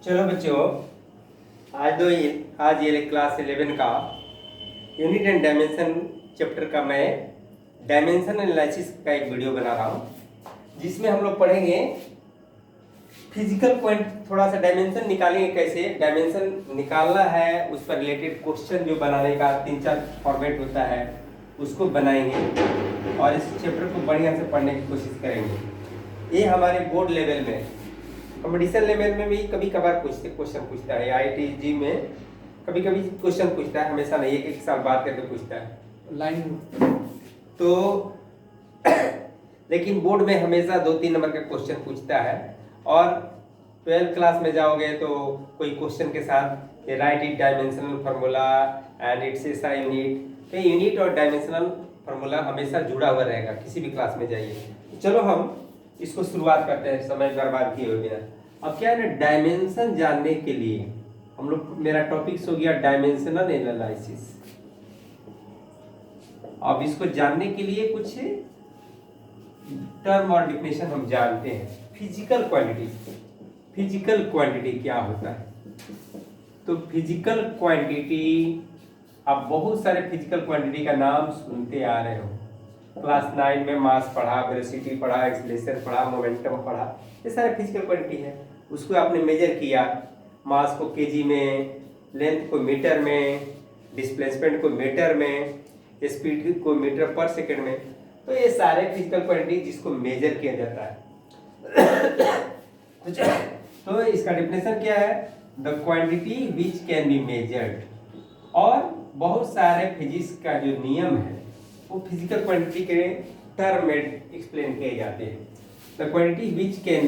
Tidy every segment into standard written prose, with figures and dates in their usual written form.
चलो बच्चों, आज ये क्लास 11 का यूनिट एंड डायमेंशन चैप्टर का मैं डायमेंशन एनालिसिस का एक वीडियो बना रहा हूँ, जिसमें हम लोग पढ़ेंगे फिजिकल पॉइंट। थोड़ा सा डायमेंशन निकालेंगे, कैसे डायमेंशन निकालना है, उस पर रिलेटेड क्वेश्चन जो बनाने का 3-4 फॉर्मेट होता है उसको बनाएंगे और इस चैप्टर को बढ़िया से पढ़ने की कोशिश करेंगे। ये हमारे बोर्ड लेवल में, कंपटीशन लेवल में भी कभी कभार क्वेश्चन पूछता है। IIT में कभी कभी क्वेश्चन पूछता है, हमेशा नहीं, एक साल बाद करके पूछता है लाइन तो लेकिन बोर्ड में हमेशा 2-3 नंबर का क्वेश्चन पूछता है। और 12th क्लास में जाओगे तो कोई क्वेश्चन के साथ right it dimensional formula and it's SI unit, तो यूनिट और डायमेंशनल फार्मूला हमेशा जुड़ा हुआ रहेगा किसी भी क्लास में जाइए। चलो हम इसको शुरुआत करते हैं समय बर्बाद किए हुए बिना। अब क्या है ना, डायमेंशन जानने के लिए हम लोग, मेरा टॉपिक्स हो गया डायमेंशनल एनालिसिस। अब इसको जानने के लिए कुछ टर्म और डिफिनेशन हम जानते हैं। फिजिकल क्वांटिटी क्या होता है? तो फिजिकल क्वांटिटी, आप बहुत सारे फिजिकल क्वांटिटी का नाम सुनते आ रहे हो। क्लास 9 में मास पढ़ा, वेलोसिटी पढ़ा, एक्सीलरेशन पढ़ा, मोमेंटम पढ़ा, ये सारे फिजिकल क्वांटिटी है। उसको आपने मेजर किया, मास को केजी में, लेंथ को मीटर में, डिस्प्लेसमेंट को मीटर में, स्पीड को मीटर पर सेकंड में, तो ये सारे फिजिकल क्वांटिटी जिसको मेजर किया जाता है। तो इसका डेफिनेशन क्या है? The quantity which can be measured. और बहुत सारे फिजिक्स का जो नियम है वो फिजिकल क्वांटिटी के टर्म में एक्सप्लेन किए जाते हैं। The quantity which can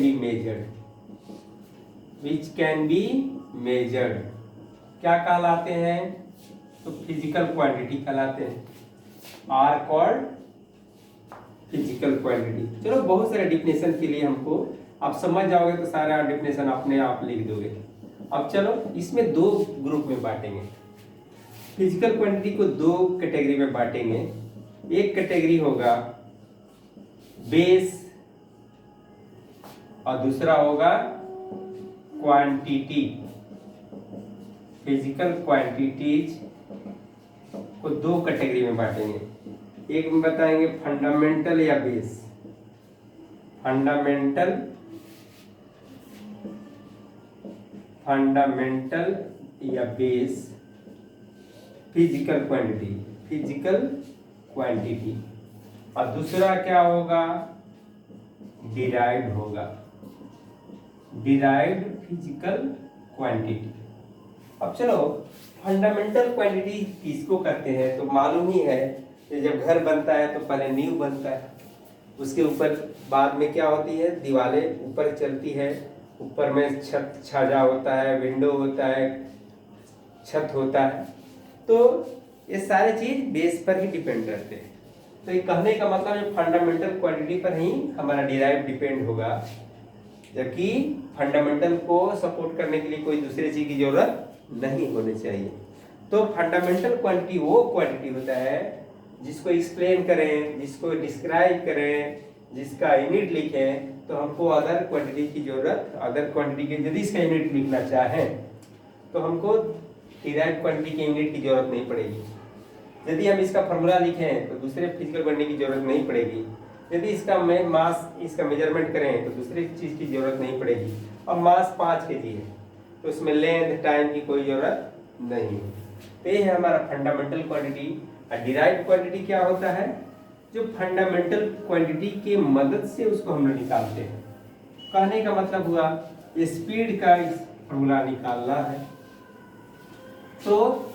be measured क्या कहलाते हैं? तो फिजिकल क्वांटिटी कहलाते हैं, आर कॉल्ड फिजिकल क्वांटिटी। चलो, बहुत सारे डिफिनेशन के लिए हमको, आप समझ जाओगे तो सारा डिफिनेशन अपने आप लिख दोगे। अब चलो, इसमें 2 ग्रुप में बांटेंगे। फिजिकल क्वांटिटी को 2 कैटेगरी में बांटेंगे। एक कैटेगरी होगा बेस और दूसरा होगा क्वांटिटी। फिजिकल क्वांटिटीज को 2 कैटेगरी में बांटेंगे। एक में बताएंगे फंडामेंटल या बेस। फंडामेंटल या बेस फिजिकल क्वांटिटी। और दूसरा क्या होगा? डिराइव्ड होगा, डिराइव्ड फिजिकल क्वांटिटी। अब चलो, फंडामेंटल क्वांटिटी किसको कहते हैं? तो मालूम ही है कि जब घर बनता है तो पहले नींव बनता है, उसके ऊपर बाद में क्या होती है, दीवारें ऊपर चलती है, ऊपर में छत छाजा होता है, विंडो होता है, छत होता है। तो ये सारे चीज बेस पर ही डिपेंड करते हैं। तो ये कहने का मतलब है फंडामेंटल क्वांटिटी पर ही हमारा डिराइव डिपेंड होगा, जबकि फंडामेंटल को सपोर्ट करने के लिए कोई दूसरे चीज की जरूरत नहीं होनी चाहिए। तो फंडामेंटल क्वांटिटी वो क्वांटिटी होता है जिसको एक्सप्लेन करें, जिसको डिस्क्राइब करें, जिसका यूनिट लिखें, तो हमको अदर क्वांटिटी की जरूरत, अदर क्वांटिटी के यदि इसका यूनिट लिखना चाहें तो हमको डिराइव्ड क्वांटिटी के यूनिट की जरूरत नहीं पड़ेगी। यदि हम इसका फार्मूला लिखें तो दूसरे फिजिकल क्वांटिटी की जरूरत नहीं पड़ेगी। यदि इसका मास, इसका मेजरमेंट करें तो दूसरी चीज की जरूरत नहीं पड़ेगी। और मास 5 kg है तो उसमें लेंथ टाइम की कोई जरूरत नहीं। तो ये है हमारा फंडामेंटल क्वांटिटी। और डिराइव्ड क्वांटिटी क्या होता है? जो फंडामेंटल क्वांटिटी के मदद से उसको हम लोग निकालते हैं। कहने का मतलब हुआ स्पीड का फार्मूला निकालना है तो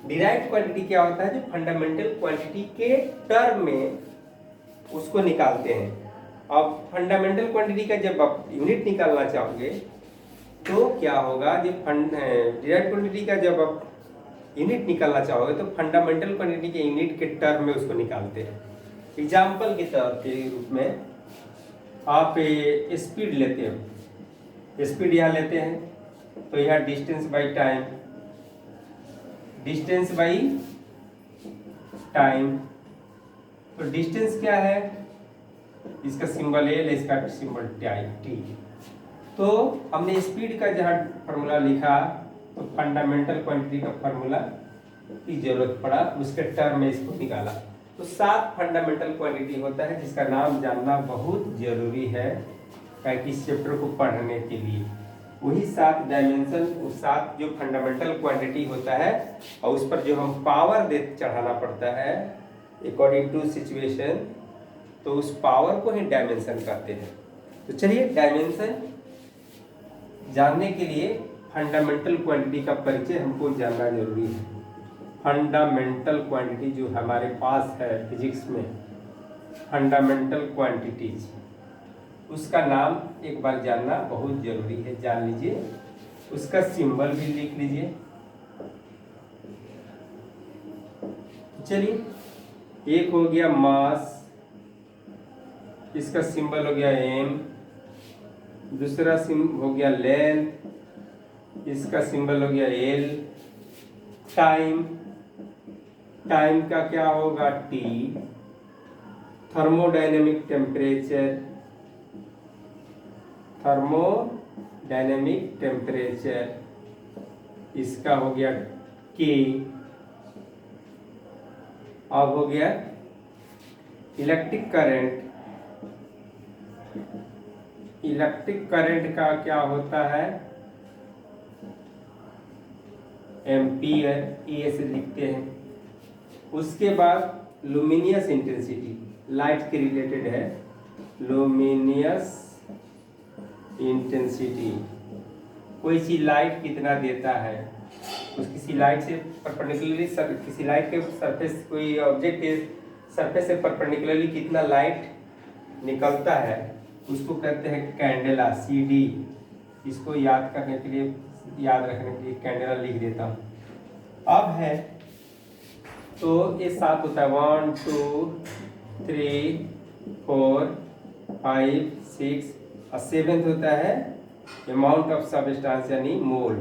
डिराइव्ड क्वांटिटी क्या होता है? जो फंडामेंटल क्वांटिटी के टर्म में उसको निकालते हैं। अब फंडामेंटल क्वांटिटी का जब आप यूनिट निकालना चाहोगे तो क्या होगा? जब डिराइव्ड क्वांटिटी का जब आप यूनिट निकालना चाहोगे तो फंडामेंटल क्वांटिटी के यूनिट के टर्म में उसको निकालते हैं। एग्जाम्पल के तौर के रूप में आप स्पीड लेते हो, स्पीड यहाँ लेते हैं तो यह distance by time, distance by time. तो डिस्टेंस क्या है? इसका सिंबल L, इसका सिंबल T। तो हमने स्पीड का जहाँ फार्मूला लिखा तो फंडामेंटल क्वांटिटी का फार्मूला की जरूरत पड़ा, उसके टर्म में इसको निकाला। तो 7 फंडामेंटल क्वांटिटी होता है जिसका नाम जानना बहुत जरूरी है इस चैप्टर को पढ़ने के लिए। वही 7 डायमेंशन, वो 7 जो फंडामेंटल क्वांटिटी होता है और उस पर जो हम पावर दे चढ़ाना पड़ता है अकॉर्डिंग टू सिचुएशन, तो उस पावर को ही डायमेंशन कहते हैं। तो चलिए डायमेंशन जानने के लिए फंडामेंटल क्वांटिटी का परिचय हमको जानना जरूरी है। फंडामेंटल क्वांटिटी जो हमारे पास है फिजिक्स में, फंडामेंटल क्वांटिटीज, उसका नाम एक बार जानना बहुत जरूरी है, जान लीजिए। उसका सिंबल भी लिख लीजिए। चलिए, एक हो गया मास, इसका सिंबल हो गया एम। दूसरा सिंबल हो गया लेंथ, इसका सिंबल हो गया एल। टाइम, टाइम का क्या होगा T. Thermodynamic temperature, thermodynamic temperature, इसका हो गया के। अब हो गया इलेक्ट्रिक करंट, इलेक्ट्रिक करंट का क्या होता है एम्पियर, ए से लिखते हैं। उसके बाद लुमिनियस इंटेंसिटी, लाइट के रिलेटेड है, लुमिनियस इंटेंसिटी, कोई चीज लाइट कितना देता है, उस किसी लाइट से परपेंडिकुलरली किसी लाइट के सरफेस, कोई ऑब्जेक्ट के सरफेस से परपेंडिकुलरली कितना लाइट निकलता है, उसको कहते हैं कैंडेला, CD। इसको याद करने के लिए, याद रखने के लिए कैंडेला लिख देता हूँ। अब है तो ये 7 होता है, 1 2 3 4 5 6 और 7th होता है अमाउंट ऑफ सबस्टेंस यानी मोल,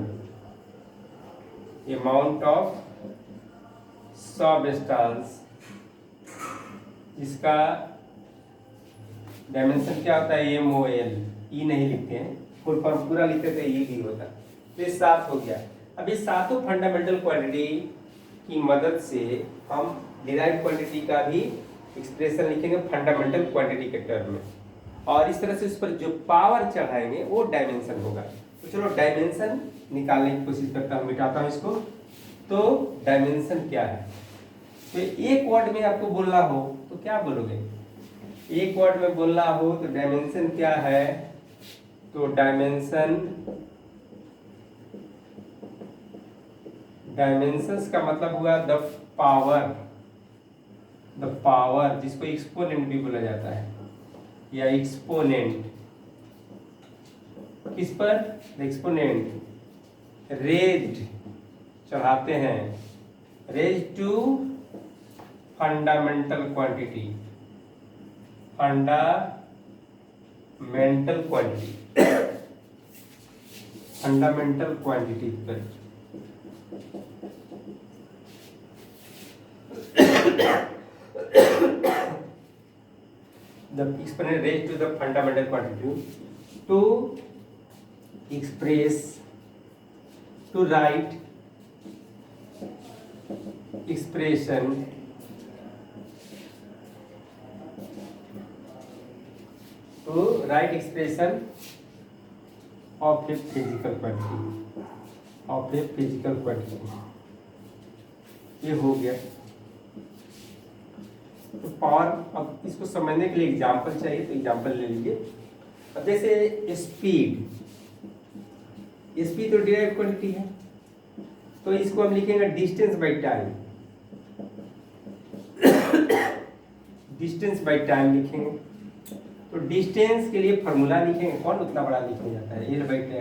अमाउंट ऑफ सबस्टेंस। इसका डायमेंशन क्या होता है MOL, ई नहीं लिखते हैं, फुल फॉर्म पूरा लिखते थे ये भी होता। तो ये 7 हो गया। अब ये 7 फंडामेंटल क्वांटिटी की मदद से हम डिराइव्ड क्वांटिटी का भी एक्सप्रेशन लिखेंगे फंडामेंटल क्वांटिटी के टर्म में, और इस तरह से उस पर जो पावर चढ़ाएंगे वो डायमेंशन होगा। तो चलो डायमेंशन निकालने की कोशिश करता हूँ, मिटाता हूँ इसको। तो डायमेंशन क्या है, तो एक वर्ड में आपको बोलना हो तो क्या बोलोगे, एक वर्ड में बोलना हो तो डायमेंशन क्या है, तो डायमेंशन, डायमेंशंस का मतलब हुआ द पावर, द पावर, जिसको एक्सपोनेंट भी बोला जाता है, या एक्सपोनेंट, किस पर, एक्सपोनेंट, रेज्ड चढ़ाते हैं, raised to fundamental quantity, fundamental quantity, fundamental quantity पर। The exponent raised to the fundamental quantity to express, to write expression of a physical quantity, of a physical quantity। ये हो गया। तो power, अब इसको समझने के लिए एग्जाम्पल चाहिए, तो एग्जाम्पल ले लीजिए। अब जैसे स्पीड, स्पीड तो डिराइव्ड क्वांटिटी है, तो इसको हम लिखेंगे distance by time, distance by time लिखेंगे। तो डिस्टेंस के लिए फार्मूला लिखेंगे, कौन उतना बड़ा लिखा जाता है, L बाई टी,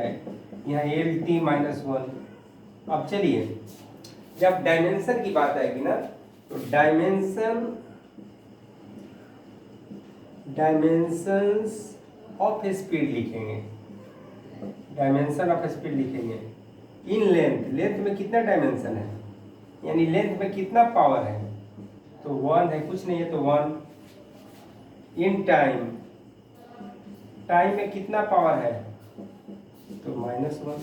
यहाँ LT-1। अब चलिए, जब डायमेंशन की बात आएगी ना, तो डायमेंशंस ऑफ स्पीड लिखेंगे, डायमेंशन ऑफ स्पीड लिखेंगे। इन लेंथ, लेंथ में कितना डायमेंशन है, यानी लेंथ में कितना पावर है, तो 1 है, कुछ नहीं है तो 1। इन टाइम, टाइम में कितना पावर है, तो -1।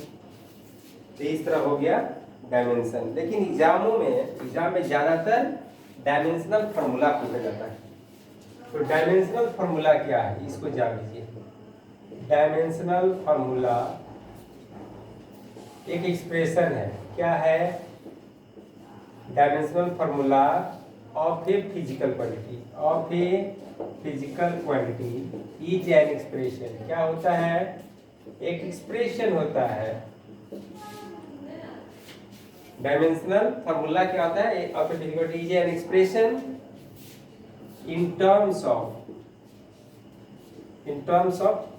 तो इस तरह हो गया डायमेंशन। लेकिन एग्जाम में ज़्यादातर डायमेंशनल फार्मूला पूछा जाता है। तो डायमेंशनल फार्मूला क्या है, इसको जान लीजिए। डायमेंशनल फार्मूला एक एक्सप्रेशन है। क्या है? Dimensional formula of a physical quantity, of a physical quantity is an expression. क्या होता है? एक एक्सप्रेशन होता है। डायमेंशनल फार्मूला क्या होता है? Of a physical quantity is an expression in terms of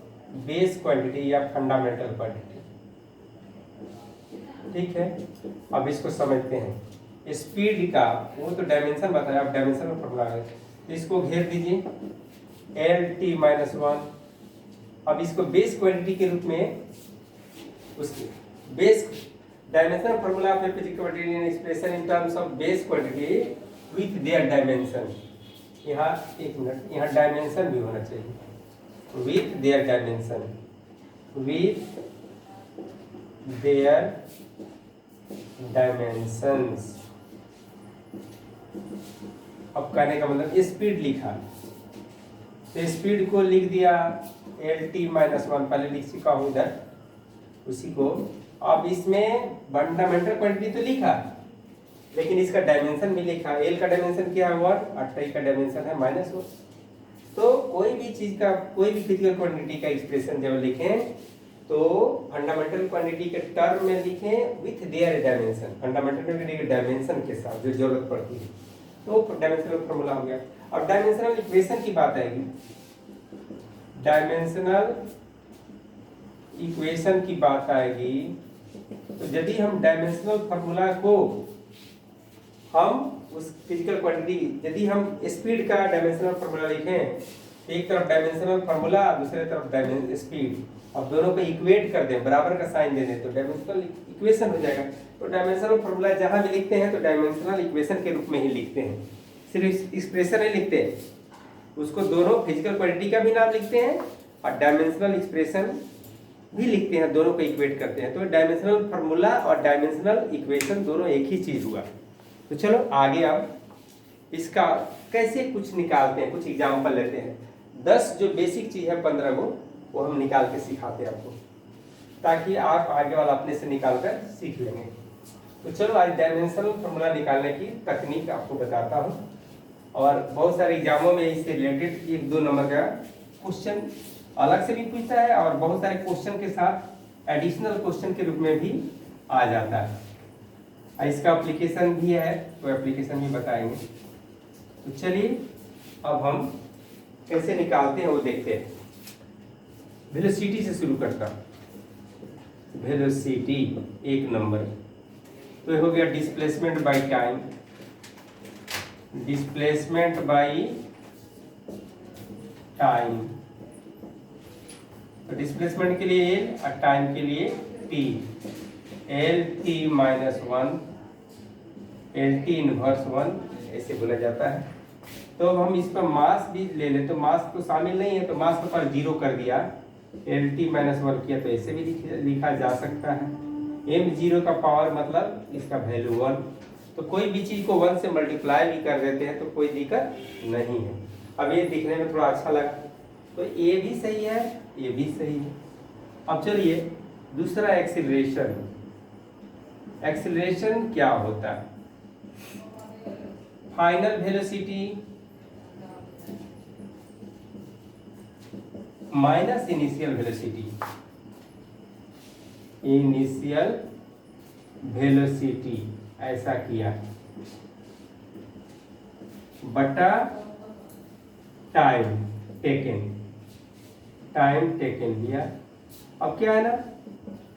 base quantity या फंडामेंटल क्वांटिटी। ठीक है, अब इसको समझते हैं। स्पीड का वो तो डायमेंशन बताया, अब डायमेंशन में फॉर्मूला है। तो इसको घेर दीजिए Lt-1। अब इसको बेस क्वांटिटी के रूप में, उसके base dimension formula of physical quantity in expression in terms of base quantity with their dimension. यहाँ एक मिनट, यहाँ डायमेंशन भी होना चाहिए। With their dimension, with their dimensions. अब कहने का मतलब स्पीड लिखा, तो स्पीड को लिख दिया Lt-1, पहले लिख चुका हूं इधर उसी को। अब इसमें फंडामेंटल क्वांटिटी तो लिखा, लेकिन इसका डायमेंशन भी लिखा। एल का डायमेंशन क्या है 1 और टी का डायमेंशन है -1। तो कोई भी चीज का, कोई भी फिजिकल क्वांटिटी का एक्सप्रेशन जब लिखें तो फंडामेंटल क्वांटिटी के टर्म में लिखें with their dimension, fundamental quantity के डायमेंशन के साथ जो जरूरत पड़ती है, तो डायमेंशनल फार्मूला हो गया। अब डायमेंशनल इक्वेशन की बात आएगी। डायमेंशनल इक्वेशन की बात आएगी तो यदि हम डायमेंशनल फार्मूला को हम उस फिजिकल क्वांटिटी, यदि हम स्पीड का डायमेंशनल फार्मूला लिखें, एक तरफ डायमेंशनल फार्मूला, दूसरे तरफ स्पीड, अब दोनों को इक्वेट कर दें, बराबर का साइन दे दें, तो डायमेंशनल इक्वेशन हो जाएगा। तो डायमेंशनल फार्मूला जहां भी लिखते हैं तो डायमेंशनल इक्वेशन के रूप में ही लिखते हैं, सिर्फ एक्सप्रेशन नहीं लिखते हैं, उसको दोनों फिजिकल क्वांटिटी का भी नाम लिखते हैं और डायमेंशनल एक्सप्रेशन भी लिखते हैं, दोनों को इक्वेट करते हैं। तो डायमेंशनल फार्मूला और डायमेंशनल इक्वेशन दोनों एक ही चीज हुआ। तो चलो आगे अब इसका कैसे कुछ निकालते हैं, कुछ एग्जाम्पल लेते हैं। 10 जो बेसिक चीज है 15 को, वो हम निकाल के सिखाते हैं आपको, ताकि आप आगे वाला अपने से निकाल कर सीख लेंगे। तो चलो आज डायमेंशनल फार्मूला निकालने की तकनीक आपको बताता हूँ, और बहुत सारे एग्जामों में इससे रिलेटेड 1-2 नंबर का क्वेश्चन अलग से भी पूछता है, और बहुत सारे क्वेश्चन के साथ एडिशनल क्वेश्चन के रूप में भी आ जाता है। इसका एप्लीकेशन भी है, तो एप्लीकेशन भी बताएंगे। तो चलिए अब हम कैसे निकालते हैं वो देखते हैं। वेलोसिटी से शुरू करता हूं। वेलोसिटी 1 नंबर, तो ये हो गया displacement by time, displacement by time. तो डिस्प्लेसमेंट के लिए एल और टाइम के लिए टी, Lt-1, Lt इनवर्स 1 ऐसे बोला जाता है। तो अब हम इस पर मास भी ले लें, तो मास तो शामिल नहीं है, तो मास को पर 0 कर दिया, Lt-1 किया, तो ऐसे भी लिखा जा सकता है। m0 का पावर मतलब इसका वैल्यू 1, तो कोई भी चीज को 1 से मल्टीप्लाई भी कर देते हैं तो कोई दिक्कत नहीं है। अब ये दिखने में थोड़ा अच्छा लगा, तो ये भी सही है, ये भी सही है। अब चलिए दूसरा एक्सीलरेशन। एक्सीलरेशन क्या होता है? Final velocity minus initial velocity, initial velocity ऐसा किया, बटा टाइम टेकन, टाइम टेकन लिया। अब क्या है ना,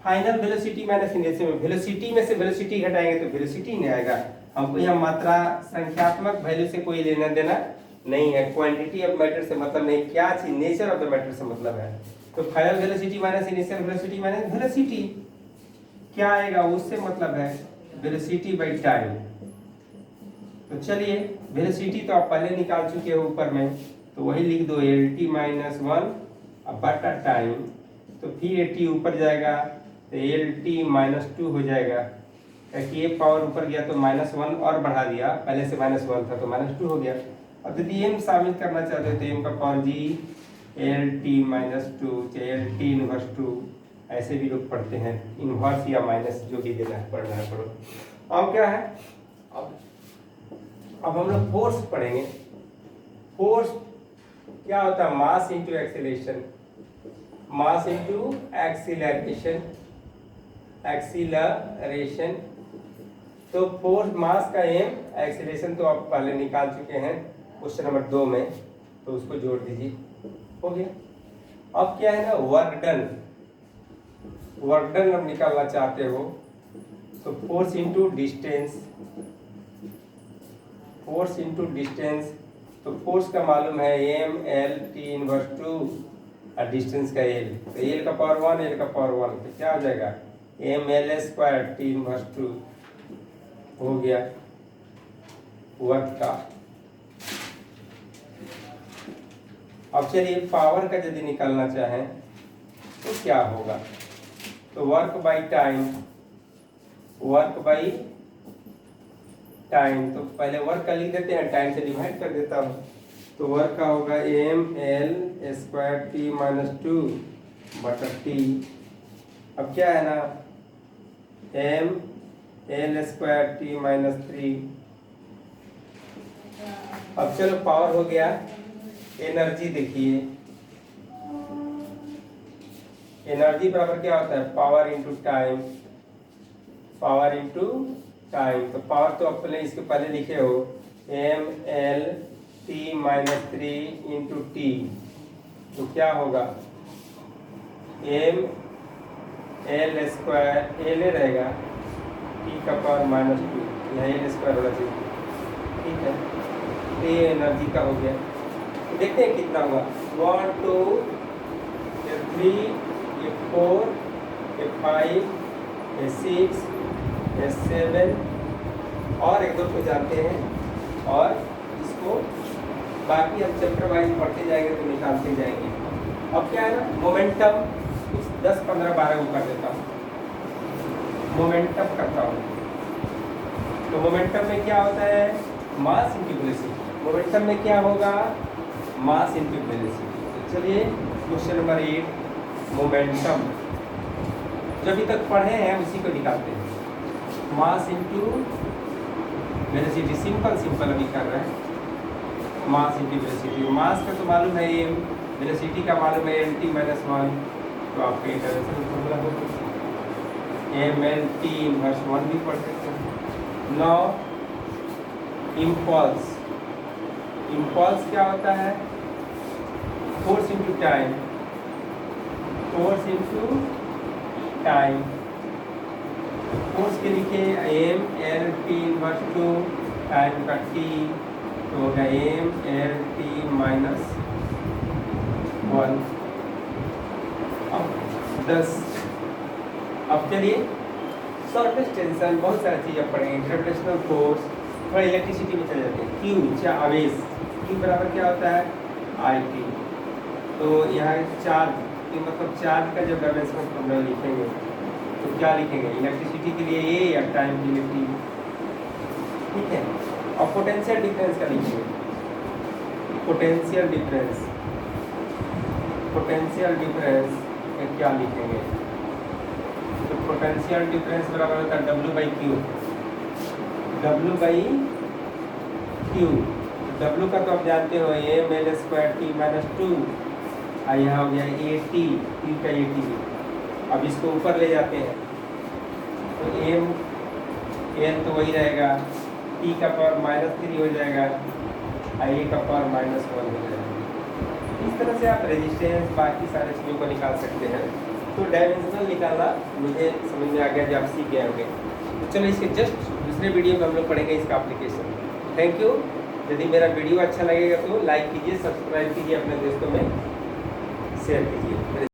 final velocity minus initial, velocity में से वेलोसिटी घटाएंगे तो वेलोसिटी नहीं आएगा। हमको यह मात्रा संख्यात्मक वैल्यू से कोई लेना देना नहीं है, क्वांटिटी ऑफ मैटर से मतलब नहीं, क्या चीज नेचर ऑफ द मैटर से मतलब है। तो final velocity minus initial velocity minus velocity क्या आएगा, उससे मतलब है वेलोसिटी बाय टाइम। तो चलिए वेलोसिटी तो आप पहले निकाल चुके हो ऊपर में, तो वही लिख दो Lt-1 बटा टाइम तो फिर ये टी ऊपर जाएगा तो एल टी -2 हो जाएगा, क्योंकि ये पावर ऊपर गया तो -1 और बढ़ा दिया, पहले से -1 था तो -2 हो गया। अब यदि एम शामिल करना चाहते हो तो एम का power G L T -2 L T inverse 2, ऐसे भी लोग पढ़ते हैं, इनवर्स या माइनस जो भी देना है पढ़ना है पढ़ो। अब क्या है, अब हम लोग फोर्स पढ़ेंगे। फोर्स क्या होता है, mass into acceleration, mass into acceleration, acceleration. तो फोर्स मास का एम, एक्सीलरेशन तो आप पहले निकाल चुके हैं क्वेश्चन नंबर 2 में, तो उसको जोड़ दीजिए, हो गया। अब क्या है ना, वर्क डन, वर्क डन अब निकालना चाहते हो तो force into distance, force into distance. तो फोर्स का मालूम है एम एल टी इनवर्स 2 और डिस्टेंस का एल, तो एल का पावर 1 एल का पावर 1, तो क्या हो जाएगा M L square T inverse 2 हो गया वर्क का। अब चलिए पावर का यदि निकालना चाहें तो क्या होगा, तो work by time, work by time. तो पहले वर्क का लिख देते हैं, टाइम से डिवाइड कर देता हूँ, तो वर्क का होगा एम एल स्क्वायर टी -2 बटा टी। अब क्या है ना, एम एल स्क्वायर टी -3। अब चलो पावर हो गया, एनर्जी देखिए, एनर्जी बराबर क्या होता है, power into time, power into time. तो पावर तो अपने इसके पहले लिखे हो M L T -3 into T, तो क्या होगा एम एल स्क्वायर, एल रहेगा टी का पावर -2, यहाँ एल स्क्वायर होना चाहिए, ठीक है। तो ये एनर्जी का हो गया, तो देखते हैं कितना हुआ, 1 2 3 4 5 6 7 और एक दो को जानते हैं, और इसको बाकी हम चैप्टर वाइज पढ़ते जाएंगे तो निकालते जाएंगे। अब क्या है ना, मोमेंटम कुछ 10 15 12 को कर देता हूँ, मोमेंटम करता हूँ। तो मोमेंटम में क्या होता है, मास इंटू वेलोसिटी। मोमेंटम में क्या होगा, मास इंटू वेलोसिटी। तो चलिए क्वेश्चन नंबर 8, मोमेंटम जो अभी तक पढ़े हैं उसी को निकालते हैं, mass into velocity. Simple simple अभी कर रहे हैं, मास इंटू वेलोसिटी। मास का तो मालूम है एम, वेलोसिटी का मालूम है एल टी -1, तो आपका इंटरनेशनल फॉर्मूला होगा एम एल टी इनवर्स 1 भी पढ़ सकते हैं। नौ इम्पल्स, इम्पल्स क्या होता है, force into time, force into time. Force के लिखे M L T inverse 2 time का टी, तो होगा एम एल टी -1। अब 10। अब चलिए शॉर्टेस्ट टेंशन, बहुत सारी चीज़ें पढ़ेंगे, ग्रेविटेशनल फोर्स, थोड़ा इलेक्ट्रिसिटी में चले जाते हैं। क्यू या आवेश, क्यू बराबर क्या होता है आई टी। तो यहाँ चार्ज, मतलब चार्ज का जब डायमेंशनल फॉर्मूला लिखेंगे तो क्या लिखेंगे, इलेक्ट्रिसिटी के लिए ए या टाइम के लिए टी, ठीक है। और पोटेंशियल डिफरेंस का लिखेंगे, पोटेंशियल डिफरेंस, पोटेंशियल डिफरेंस में क्या लिखेंगे, तो पोटेंशियल डिफरेंस बराबर होता है W by Q, W by Q. W का तो आप जानते हो एम एल स्क्वायर टी -2, और यहाँ हो गया ए टी, टी का ए टी। अब इसको ऊपर ले जाते हैं तो एम एल तो वही रहेगा, टी का पावर -3 हो जाएगा, और ए का पावर -1 हो जाएगा। इस तरह से आप रेजिस्टेंस बाकी सारे चीज़ों को निकाल सकते हैं। तो डायमेंशनल निकालना मुझे समझ में आ गया, जब आप सीख गए होंगे। तो चलो इसके जस्ट दूसरे वीडियो में हम लोग पढ़ेंगे इसका एप्लीकेशन। Thank you. यदि मेरा वीडियो अच्छा लगेगा तो लाइक कीजिए, सब्सक्राइब कीजिए, अपने दोस्तों में शेयर कीजिए।